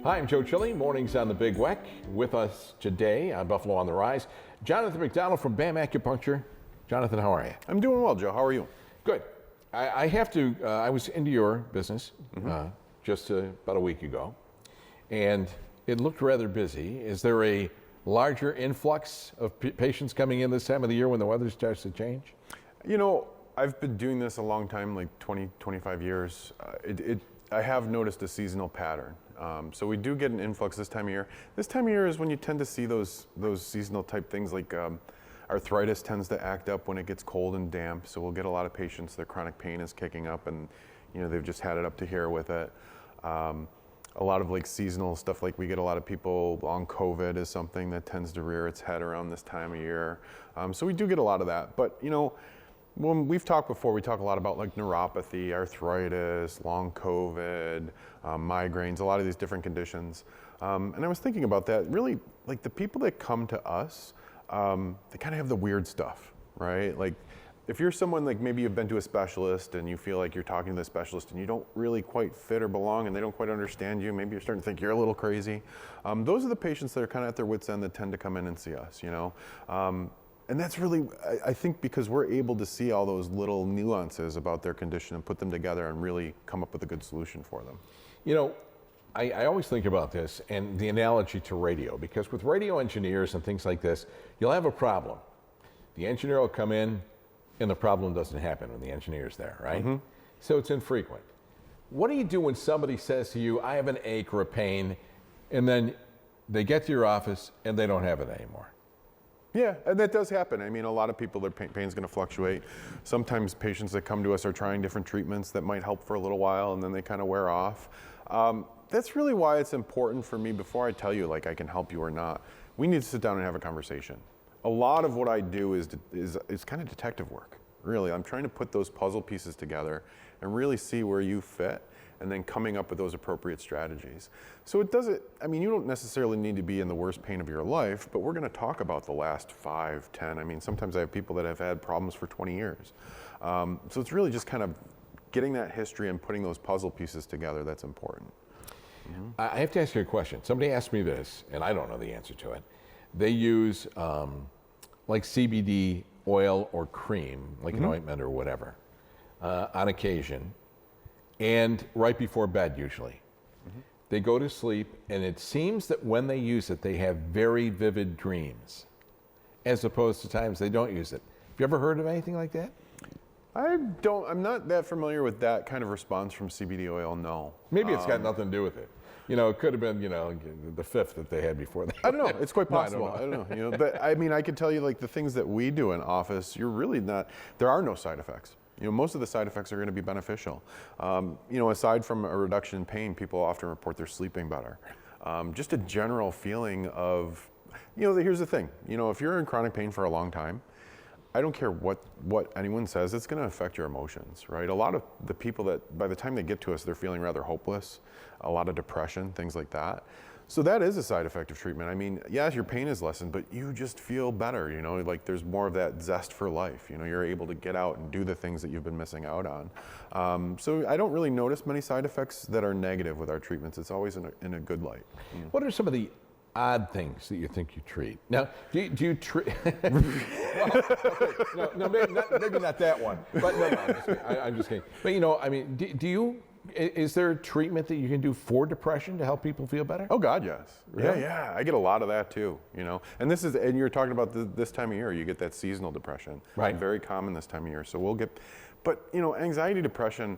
Hi, I'm Joe Chili, Mornings on the Big Weck. With us today on Buffalo on the Rise, Jonathan McDonald from BAM Acupuncture. Jonathan, how are you? I'm doing well, Joe. How are you? Good. I have to, I was into your business just about a week ago, and it looked rather busy. Is there a larger influx of patients coming in this time of the year when the weather starts to change? You know, I've been doing this a long time, like 20, 25 years. I have noticed a seasonal pattern. So we do get an influx this time of year. This time of year is when you tend to see those seasonal type things like arthritis tends to act up when it gets cold and damp. So we'll get a lot of patients, their chronic pain is kicking up and you know, they've just had it up to here with it. A lot of like seasonal stuff, like we get a lot of people, long COVID is something that tends to rear its head around this time of year. So we do get a lot of that, but you know, when we've talked before, we talk a lot about like neuropathy, arthritis, long COVID, migraines, a lot of these different conditions. And I was thinking about that, really, like the people that come to us, they kind of have the weird stuff, right? Like if you're someone like maybe you've been to a specialist and you feel like you're talking to the specialist and you don't really quite fit or belong and they don't quite understand you, maybe you're starting to think you're a little crazy. Those are the patients that are kind of at their wits' end that tend to come in and see us, you know? And that's really, I think, because we're able to see all those little nuances about their condition and put them together and really come up with a good solution for them. You know, I always think about this and the analogy to radio, because with radio engineers and things like this, you'll have a problem. The engineer will come in and the problem doesn't happen when the engineer's there, right? So it's infrequent. What do you do when somebody says to you, I have an ache or a pain, and then they get to your office and they don't have it anymore? Yeah, and that does happen. I mean, a lot of people, their pain's going to fluctuate. Sometimes patients that come to us are trying different treatments that might help for a little while and then they kind of wear off. That's really why it's important for me, before I tell you like I can help you or not, we need to sit down and have a conversation. A lot of what I do is kind of detective work, really. I'm trying to put those puzzle pieces together and really see where you fit, and then coming up with those appropriate strategies. So it doesn't, I mean, you don't necessarily need to be in the worst pain of your life, but we're gonna talk about the last 5, 10. I mean, sometimes I have people that have had problems for 20 years. So it's really just kind of getting that history and putting those puzzle pieces together that's important. I have to ask you a question. Somebody asked me this, and I don't know the answer to it. They use like CBD oil or cream, like an ointment or whatever, on occasion. And right before bed, usually. They go to sleep, and it seems that when they use it, they have very vivid dreams, as opposed to times they don't use it. Have you ever heard of anything like that? I'm not that familiar with that kind of response from CBD oil, no. Maybe it's got nothing to do with it. You know, it could have been, you know, the fifth that they had before that. I don't know. It's quite possible. No, I don't know. You know, but I mean, I can tell you, like the things that we do in office, you're really not. There are no side effects. You know, most of the side effects are going to be beneficial. You know, aside from a reduction in pain, people often report they're sleeping better. Just a general feeling of, you know, here's the thing. You know, if you're in chronic pain for a long time, I don't care what anyone says, it's going to affect your emotions, right? A lot of the people that, by the time they get to us, they're feeling rather hopeless, a lot of depression, things like that. So that is a side effect of treatment. I mean, yes, your pain is lessened, but you just feel better, you know, like there's more of that zest for life. You know, you're able to get out and do the things that you've been missing out on. So I don't really notice many side effects that are negative with our treatments. It's always in a good light. What are some of the odd things that you think you treat? Now, do you treat? Well, okay, no, maybe not that one. But no, I'm just kidding. But you know, I mean, do you? Is there treatment that you can do for depression to help people feel better? Oh God, yes. Really? Yeah. I get a lot of that too. You know, and you're talking about this time of year. You get that seasonal depression. Right. Very common this time of year. So we'll get, but you know, anxiety, depression.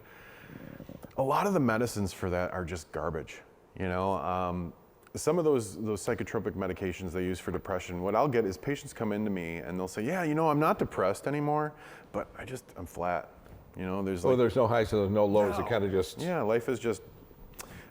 A lot of the medicines for that are just garbage. You know. Some of those psychotropic medications they use for depression, what I'll get is patients come into me and they'll say, yeah, you know, I'm not depressed anymore, but I'm flat. You know, there's no highs, so there's no lows. No. It kind of just... Yeah, life is just,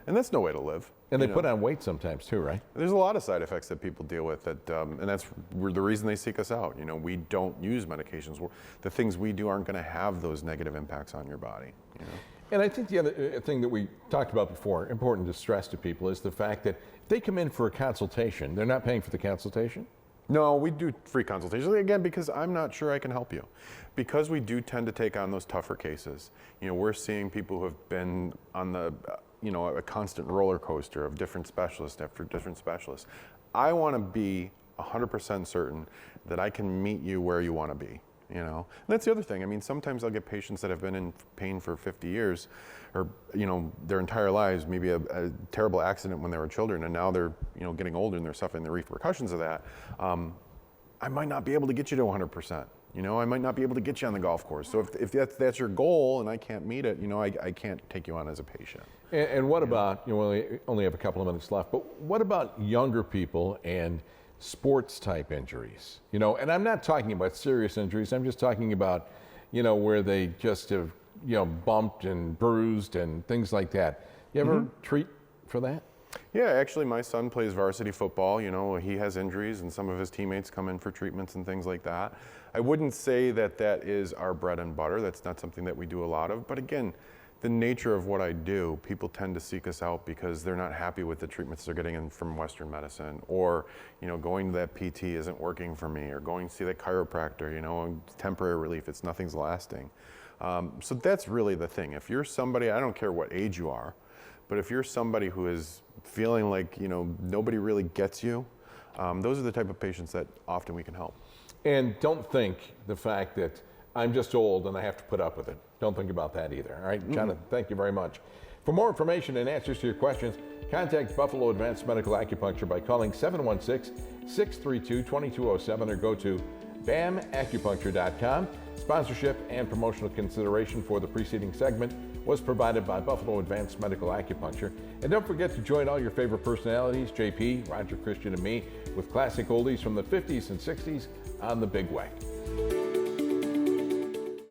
and that's no way to live. And they put on weight sometimes too, right? There's a lot of side effects that people deal with, and that's the reason they seek us out. You know, we don't use medications. The things we do aren't going to have those negative impacts on your body. You know? And I think the other thing that we talked about before, important to stress to people, is the fact that if they come in for a consultation, they're not paying for the consultation? No, we do free consultations, again, because I'm not sure I can help you. Because we do tend to take on those tougher cases. You know, we're seeing people who have been on the you know, a constant roller coaster of different specialists after different specialists. I want to be 100% certain that I can meet you where you want to be. You know, and that's the other thing. I mean, sometimes I'll get patients that have been in pain for 50 years, or you know, their entire lives. Maybe a terrible accident when they were children, and now they're, you know, getting older and they're suffering the repercussions of that. I might not be able to get you to 100%. You know, I might not be able to get you on the golf course. So if that's your goal and I can't meet it, you know, I can't take you on as a patient. And what about, you know, we only have a couple of minutes left, but what about younger people and sports type injuries? You know, and I'm not talking about serious injuries. I'm just talking about, you know, where they just have, you know, bumped and bruised and things like that. You ever treat for that? Yeah, actually my son plays varsity football. You know, he has injuries and some of his teammates come in for treatments and things like that. I wouldn't say that that is our bread and butter. That's not something that we do a lot of. But again, the nature of what I do, people tend to seek us out because they're not happy with the treatments they're getting in from Western medicine, or, you know, going to that PT isn't working for me, or going to see that chiropractor, you know, temporary relief, nothing's lasting. So that's really the thing. If you're somebody, I don't care what age you are, but if you're somebody who is feeling like, you know, nobody really gets you, those are the type of patients that often we can help. And don't think the fact that I'm just old and I have to put up with it. Don't think about that either. All right, Jonathan, thank you very much. For more information and answers to your questions, contact Buffalo Advanced Medical Acupuncture by calling 716-632-2207 or go to bamacupuncture.com. Sponsorship and promotional consideration for the preceding segment was provided by Buffalo Advanced Medical Acupuncture. And don't forget to join all your favorite personalities, JP, Roger, Christian, and me, with classic oldies from the 50s and 60s on the Big Way.